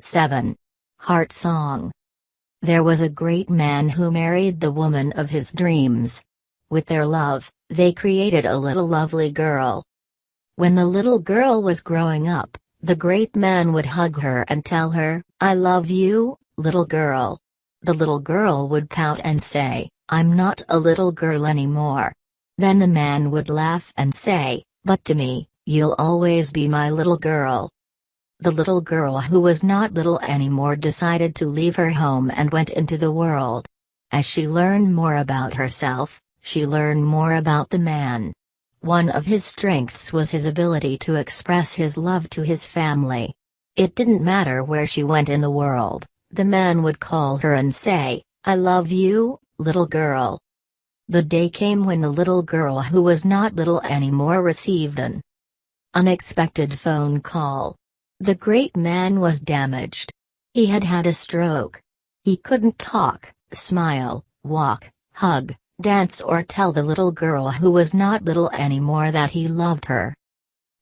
7. Heart Song. There was a great man who married the woman of his dreams. With their love, they created a little lovely girl. When the little girl was growing up, the great man would hug her and tell her, "I love you, little girl." The little girl would pout and say, "I'm not a little girl anymore." Then the man would laugh and say, "But to me, you'll always be my little girl." The little girl who was not little anymore decided to leave her home and went into the world. As she learned more about herself, she learned more about the man. One of his strengths was his ability to express his love to his family. It didn't matter where she went in the world, the man would call her and say, "I love you, little girl." The day came when the little girl who was not little anymore received an unexpected phone call. The great man was damaged. He had had a stroke. He couldn't talk, smile, walk, hug, dance or tell the little girl who was not little anymore that he loved her.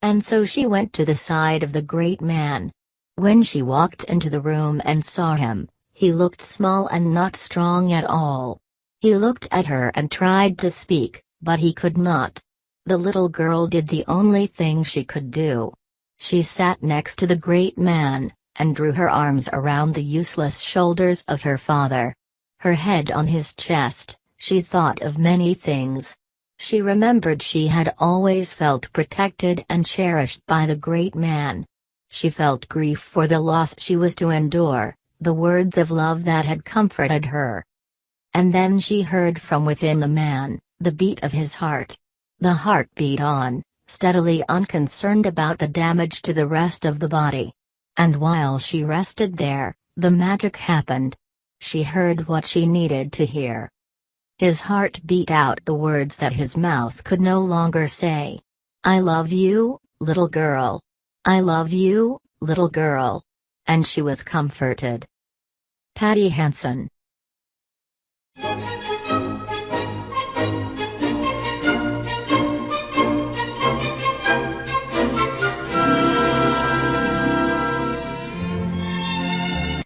And so she went to the side of the great man. When she walked into the room and saw him, he looked small and not strong at all. He looked at her and tried to speak, but he could not. The little girl did the only thing she could do. She sat next to the great man, and drew her arms around the useless shoulders of her father. Her head on his chest, she thought of many things. She remembered she had always felt protected and cherished by the great man. She felt grief for the loss she was to endure, the words of love that had comforted her. And then she heard from within the man, the beat of his heart. The heart beat on, steadily unconcerned about the damage to the rest of the body. And while she rested there, the magic happened. She heard what she needed to hear. His heart beat out the words that his mouth could no longer say. "I love you, little girl. I love you, little girl." And she was comforted. Patty Hansen.